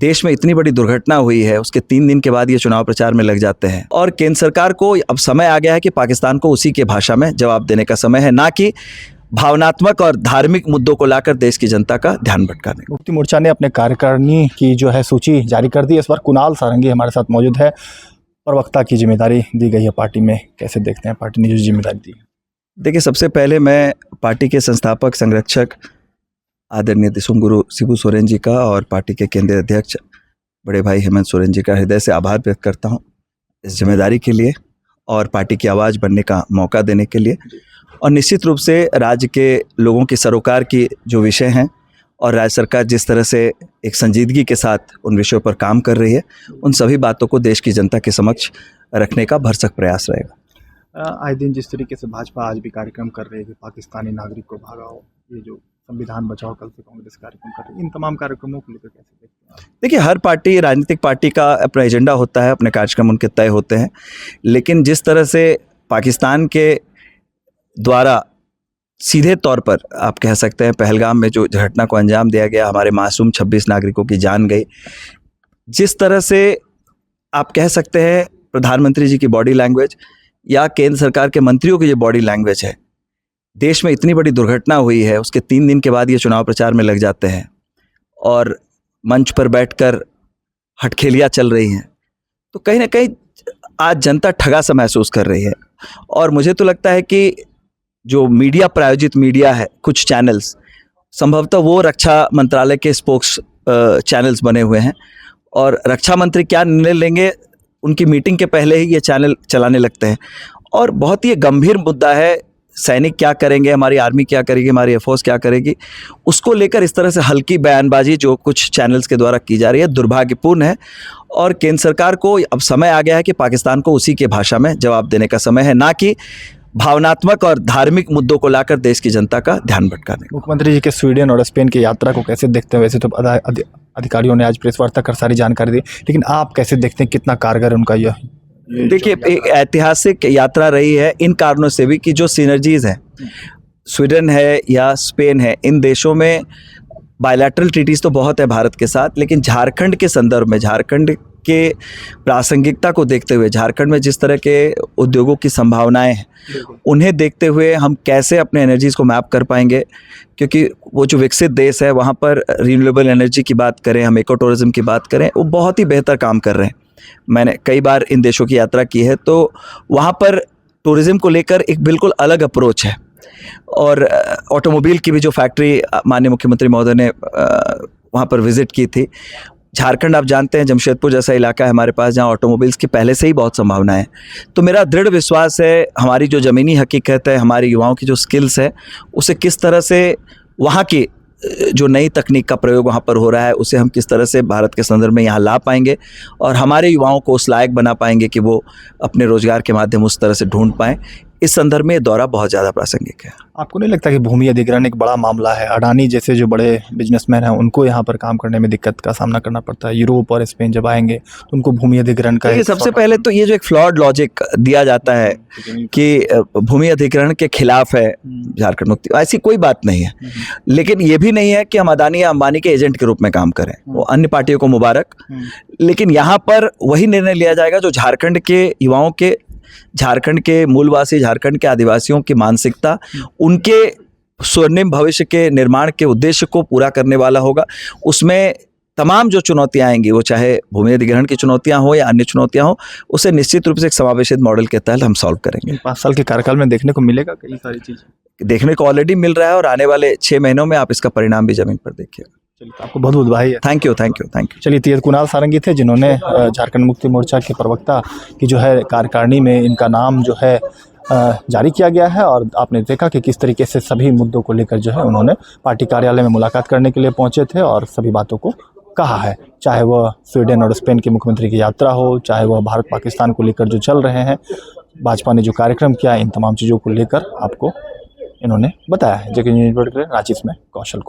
देश में इतनी बड़ी दुर्घटना हुई है, उसके 3 दिन के बाद ये चुनाव प्रचार में लग जाते हैं। और केंद्र सरकार को अब समय आ गया है कि पाकिस्तान को उसी के भाषा में जवाब देने का समय है, ना कि भावनात्मक और धार्मिक मुद्दों को लाकर देश की जनता का ध्यान भटकाने। मुक्ति मोर्चा ने अपने कार्यकारिणी की जो है सूची जारी कर दी। इस बार कुणाल सारंगी हमारे साथ मौजूद है। प्रवक्ता की जिम्मेदारी दी गई है पार्टी में, कैसे देखते हैं पार्टी ने जो जिम्मेदारी दी है? देखिए, सबसे पहले मैं पार्टी के संस्थापक संरक्षक आदरणीय दिसुमगुरु शिबू सोरेन जी का और पार्टी के केंद्रीय अध्यक्ष बड़े भाई हेमंत सोरेन जी का हृदय से आभार व्यक्त करता हूं इस जिम्मेदारी के लिए और पार्टी की आवाज़ बनने का मौका देने के लिए। और निश्चित रूप से राज्य के लोगों की सरोकार की जो विषय हैं और राज्य सरकार जिस तरह से एक संजीदगी के साथ उन विषयों पर काम कर रही है, उन सभी बातों को देश की जनता के समक्ष रखने का भरसक प्रयास रहेगा। आए दिन जिस तरीके से भाजपा आज भी कार्यक्रम कर रही है कि पाकिस्तानी नागरिक को भगाओ, ये जो संविधान बचाओ, कल से कांग्रेस कार्यक्रम कर रही है, इन तमाम कार्यक्रमों को लेकर कैसे देखते हैं? देखिए, हर पार्टी, राजनीतिक पार्टी का अपना एजेंडा होता है, अपने कार्यक्रम उनके तय होते हैं, लेकिन जिस तरह से पाकिस्तान के द्वारा सीधे तौर पर आप कह सकते हैं पहलगाम में जो घटना को अंजाम दिया गया, हमारे मासूम 26 नागरिकों की जान गई, जिस तरह से आप कह सकते हैं प्रधानमंत्री जी की बॉडी लैंग्वेज या केंद्र सरकार के मंत्रियों की जो बॉडी लैंग्वेज है, देश में इतनी बड़ी दुर्घटना हुई है, उसके 3 दिन के बाद ये चुनाव प्रचार में लग जाते हैं और मंच पर बैठकर हटखेलियाँ चल रही हैं, तो कहीं ना कहीं आज जनता ठगा सा महसूस कर रही है। और मुझे तो लगता है कि जो मीडिया प्रायोजित मीडिया है, कुछ चैनल्स, संभवतः वो रक्षा मंत्रालय के स्पोक्स चैनल्स बने हुए हैं और रक्षा मंत्री क्या निर्णय लेंगे उनकी मीटिंग के पहले ही ये चैनल चलाने लगते हैं। और बहुत ही गंभीर मुद्दा है, सैनिक क्या करेंगे, हमारी आर्मी क्या करेगी, हमारी एयरफोर्स क्या करेगी, उसको लेकर इस तरह से हल्की बयानबाजी जो कुछ चैनल्स के द्वारा की जा रही है, दुर्भाग्यपूर्ण है। और केंद्र सरकार को अब समय आ गया है कि पाकिस्तान को उसी के भाषा में जवाब देने का समय है, ना कि भावनात्मक और धार्मिक मुद्दों को लाकर देश की जनता का ध्यान भटकाने। मुख्यमंत्री जी के स्वीडन और स्पेन की यात्रा को कैसे देखते हैं? वैसे तो अधिकारियों ने आज प्रेस वार्ता कर सारी जानकारी दी, लेकिन आप कैसे देखते हैं, कितना कारगर है उनका यह? देखिए, एक ऐतिहासिक यात्रा रही है इन कारणों से भी कि जो सिनर्जीज हैं, स्वीडन है या स्पेन है, इन देशों में बायलैटरल ट्रीटीज तो बहुत है भारत के साथ, लेकिन झारखंड के संदर्भ में, झारखंड के प्रासंगिकता को देखते हुए, झारखंड में जिस तरह के उद्योगों की संभावनाएं हैं, उन्हें देखते हुए हम कैसे अपने एनर्जीज़ को मैप कर पाएंगे, क्योंकि वो जो विकसित देश है वहाँ पर रिन्यूएबल एनर्जी की बात करें, हम इको टूरिज्म की बात करें, वो बहुत ही बेहतर काम कर रहे हैं। मैंने कई बार इन देशों की यात्रा की है, तो वहाँ पर टूरिज्म को लेकर एक बिल्कुल अलग अप्रोच है। और ऑटोमोबाइल की भी जो फैक्ट्री माननीय मुख्यमंत्री महोदय ने वहाँ पर विजिट की थी। झारखंड आप जानते हैं जमशेदपुर जैसा इलाका है हमारे पास, जहाँ ऑटोमोबाइल्स की पहले से ही बहुत संभावना है। तो मेरा दृढ़ विश्वास है हमारी जो ज़मीनी हकीकत है, हमारे युवाओं की जो स्किल्स है, उसे किस तरह से वहाँ की जो नई तकनीक का प्रयोग वहाँ पर हो रहा है, उसे हम किस तरह से भारत के संदर्भ में यहाँ ला पाएंगे और हमारे युवाओं को उस लायक बना पाएंगे कि वो अपने रोजगार के माध्यम उस तरह से ढूंढ पाएँ। इस संदर्भ में ये दौरा बहुत ज़्यादा प्रासंगिक है। आपको नहीं लगता कि भूमि अधिग्रहण एक बड़ा मामला है? अडानी जैसे जो बड़े बिजनेसमैन हैं, उनको यहाँ पर काम करने में दिक्कत का सामना करना पड़ता है। यूरोप और स्पेन जब आएंगे तो उनको भूमि अधिग्रहण का सबसे पहले तो ये जो एक फ्लॉड लॉजिक दिया जाता है कि भूमि अधिग्रहण के खिलाफ है झारखंड मुक्ति, ऐसी कोई बात नहीं है। लेकिन ये भी नहीं है कि हम अडानी या अंबानी के एजेंट के रूप में काम करें, वो अन्य पार्टियों को मुबारक। लेकिन यहाँ पर वही निर्णय लिया जाएगा जो झारखंड के युवाओं के, झारखंड के मूलवासी, झारखंड के आदिवासियों की मानसिकता, उनके स्वर्णिम भविष्य के निर्माण के उद्देश्य को पूरा करने वाला होगा। उसमें तमाम जो चुनौतियां आएंगी, वो चाहे भूमि अधिग्रहण की चुनौतियां हो या अन्य चुनौतियां हो, उसे निश्चित रूप से एक समावेशित मॉडल के तहत हम सॉल्व करेंगे। 5 साल के कार्यकाल में देखने को मिलेगा कई सारी चीज़ें, देखने को ऑलरेडी मिल रहा है और आने वाले 6 महीनों में आप इसका परिणाम भी जमीन पर देखिएगा। चलिए, आपको बहुत बहुत बधाई है। Thank you, thank you, thank you. चलिए, तो कुणाल सारंगी थे जिन्होंने झारखंड मुक्ति मोर्चा के प्रवक्ता की जो है कार्यकारिणी में इनका नाम जो है जारी किया गया है। और आपने देखा कि किस तरीके से सभी मुद्दों को लेकर जो है उन्होंने पार्टी कार्यालय में मुलाकात करने के लिए पहुंचे थे और सभी बातों को कहा है, चाहे वह स्वीडन और स्पेन के मुख्यमंत्री की यात्रा हो, चाहे वह भारत पाकिस्तान को लेकर जो चल रहे हैं, भाजपा ने जो कार्यक्रम किया, इन तमाम चीज़ों को लेकर आपको इन्होंने बताया है। जेके न्यूज़ रांची में कौशल को।